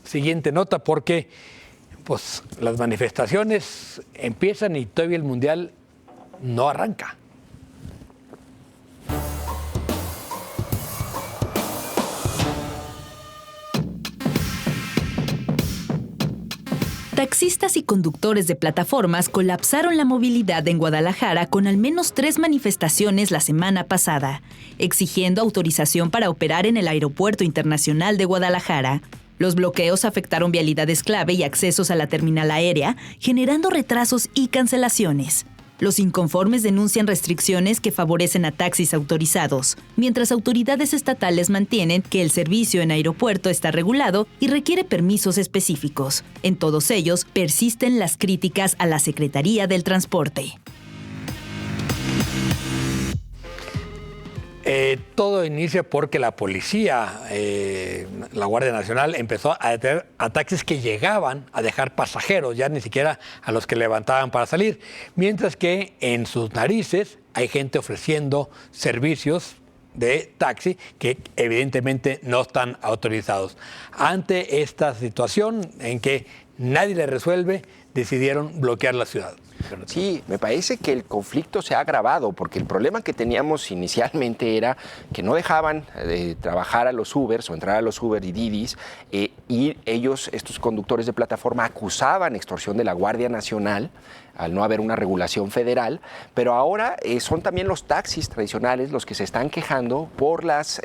siguiente nota porque pues las manifestaciones empiezan y todavía el Mundial no arranca. Taxistas y conductores de plataformas colapsaron la movilidad en Guadalajara con al menos 3 manifestaciones la semana pasada, exigiendo autorización para operar en el Aeropuerto Internacional de Guadalajara. Los bloqueos afectaron vialidades clave y accesos a la terminal aérea, generando retrasos y cancelaciones. Los inconformes denuncian restricciones que favorecen a taxis autorizados, mientras autoridades estatales mantienen que el servicio en aeropuerto está regulado y requiere permisos específicos. En todos ellos persisten las críticas a la Secretaría del Transporte. Todo inicia porque la policía, la Guardia Nacional, empezó a detener a taxis que llegaban a dejar pasajeros, ya ni siquiera a los que levantaban para salir. Mientras que en sus narices hay gente ofreciendo servicios de taxi que evidentemente no están autorizados. Ante esta situación en que nadie le resuelve, decidieron bloquear la ciudad. Sí, me parece que el conflicto se ha agravado porque el problema que teníamos inicialmente era que no dejaban trabajar a los Ubers o entrar a los Uber y Didis y ellos, estos conductores de plataforma, acusaban extorsión de la Guardia Nacional al no haber una regulación federal, pero ahora son también los taxis tradicionales los que se están quejando por las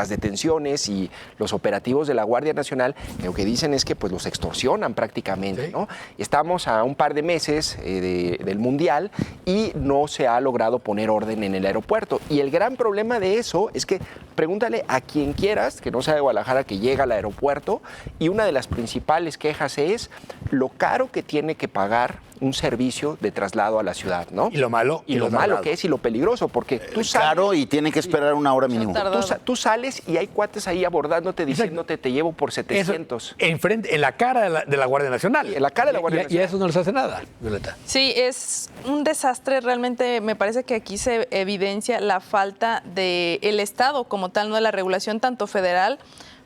detenciones y los operativos de la Guardia Nacional, que lo que dicen es que pues los extorsionan prácticamente, ¿sí? ¿No? Estamos a un par de meses del Mundial y no se ha logrado poner orden en el aeropuerto. Y el gran problema de eso es que pregúntale a quien quieras, que no sea de Guadalajara, que llega al aeropuerto, y una de las principales quejas es lo caro que tiene que pagar un servicio de traslado a la ciudad, ¿no? Y lo malo. Y lo malo que es y lo peligroso, porque tú sales... Claro, y tiene que esperar una hora mínimo. Tú sales y hay cuates ahí abordándote, diciéndote, te llevo por 700. Eso, en la cara de la Guardia Nacional. En la cara de la Guardia Nacional. Y a eso no les hace nada, Violeta. Sí, es un desastre. Realmente me parece que aquí se evidencia la falta del Estado como tal, no de la regulación tanto federal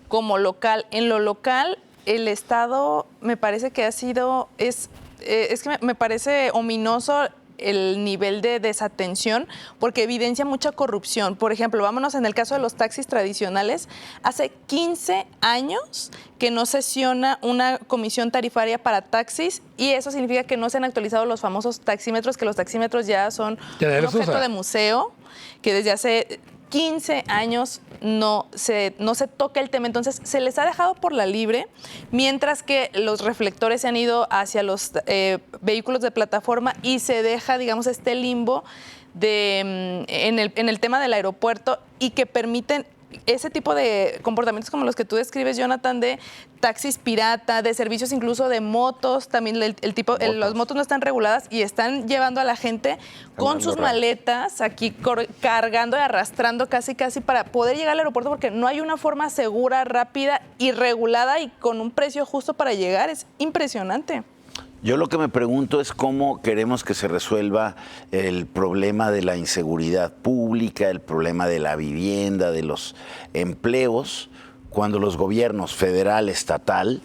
como local. En lo local, el Estado me parece que ha sido... Es que me parece ominoso el nivel de desatención porque evidencia mucha corrupción. Por ejemplo, vámonos en el caso de los taxis tradicionales. Hace 15 años que no sesiona una comisión tarifaria para taxis y eso significa que no se han actualizado los famosos taxímetros, que los taxímetros ya son un objeto de museo, que desde hace 15 años no se toca el tema. Entonces, se les ha dejado por la libre, mientras que los reflectores se han ido hacia los vehículos de plataforma y se deja, digamos, este limbo en el tema del aeropuerto y que permiten ese tipo de comportamientos como los que tú describes, Jonathan, de taxis pirata, de servicios incluso de motos, también las motos no están reguladas y están llevando a la gente con sus maletas aquí cargando y arrastrando casi para poder llegar al aeropuerto porque no hay una forma segura, rápida y regulada y con un precio justo para llegar. Es impresionante. Yo lo que me pregunto es cómo queremos que se resuelva el problema de la inseguridad pública, el problema de la vivienda, de los empleos, cuando los gobiernos federal, estatal,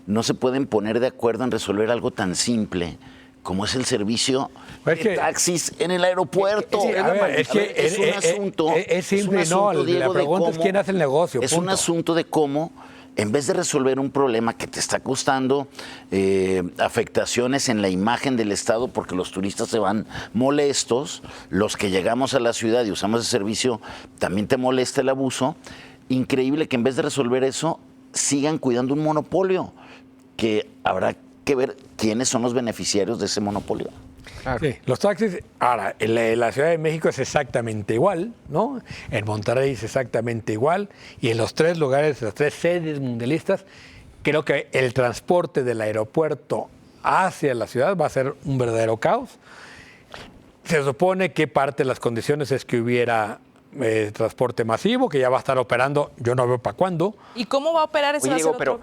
no se pueden poner de acuerdo en resolver algo tan simple como es el servicio de taxis en el aeropuerto. Es un asunto. Es simple, no. La pregunta es quién hace el negocio. Es un asunto de cómo, en vez de resolver un problema que te está costando afectaciones en la imagen del Estado porque los turistas se van molestos, los que llegamos a la ciudad y usamos el servicio, también te molesta el abuso. Increíble que en vez de resolver eso, sigan cuidando un monopolio, que habrá que ver quiénes son los beneficiarios de ese monopolio. Claro. Sí, los taxis, ahora, en la Ciudad de México es exactamente igual, ¿no? En Monterrey es exactamente igual, y en los 3 lugares, las 3 sedes mundialistas, creo que el transporte del aeropuerto hacia la ciudad va a ser un verdadero caos. Se supone que parte de las condiciones es que hubiera transporte masivo, que ya va a estar operando, yo no veo para cuándo. ¿Y cómo va a operar eso? Pero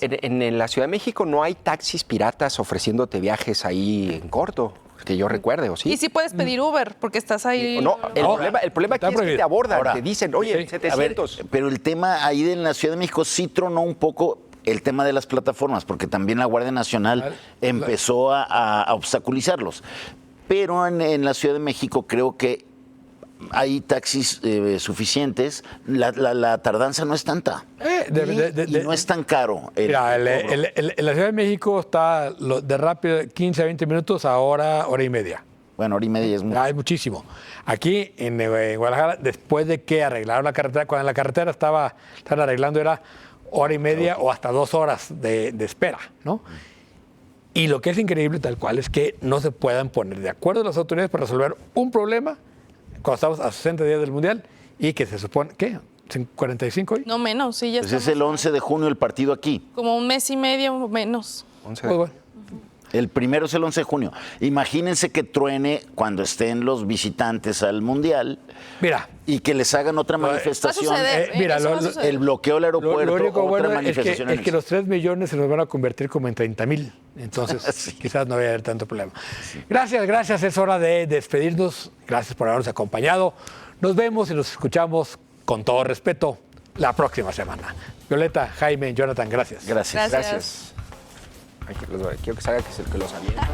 en la Ciudad de México no hay taxis piratas ofreciéndote viajes ahí en corto, que yo recuerde, ¿o sí? Y sí puedes pedir Uber, porque estás ahí. No, el problema aquí es que te abordan, ahora, te dicen, oye, 700. Ver, pero el tema ahí en la Ciudad de México sí tronó un poco el tema de las plataformas, porque también la Guardia Nacional empezó a obstaculizarlos. Pero en la Ciudad de México creo que hay taxis suficientes, la tardanza no es tanta y no es tan caro. Mira, en la Ciudad de México está de rápido 15 a 20 minutos a hora y media. Bueno, hora y media es mucho. Es muchísimo. Aquí en Guadalajara, después de que arreglaron la carretera, cuando en la carretera estaban arreglando era hora y media o hasta 2 horas de espera, ¿no? Y lo que es increíble tal cual es que no se puedan poner de acuerdo las autoridades para resolver un problema cuando estamos a 60 días del Mundial y que se supone, ¿qué? ¿45 hoy? No, menos, sí, ya pues es el 11 de junio el partido aquí. Como un mes y medio menos. 11 Muy bueno. El primero es el 11 de junio. Imagínense que truene cuando estén los visitantes al Mundial. Mira. Y que les hagan otra manifestación. Va a suceder, mira, el bloqueo del aeropuerto, lo único otra bueno manifestación. Es que los 3 millones se nos van a convertir como en 30,000. Entonces, sí, quizás no vaya a haber tanto problema. Sí. Gracias. Es hora de despedirnos. Gracias por habernos acompañado. Nos vemos y nos escuchamos con todo respeto la próxima semana. Violeta, Jaime, Jonathan, gracias. Gracias. Quiero que salga que los avienta.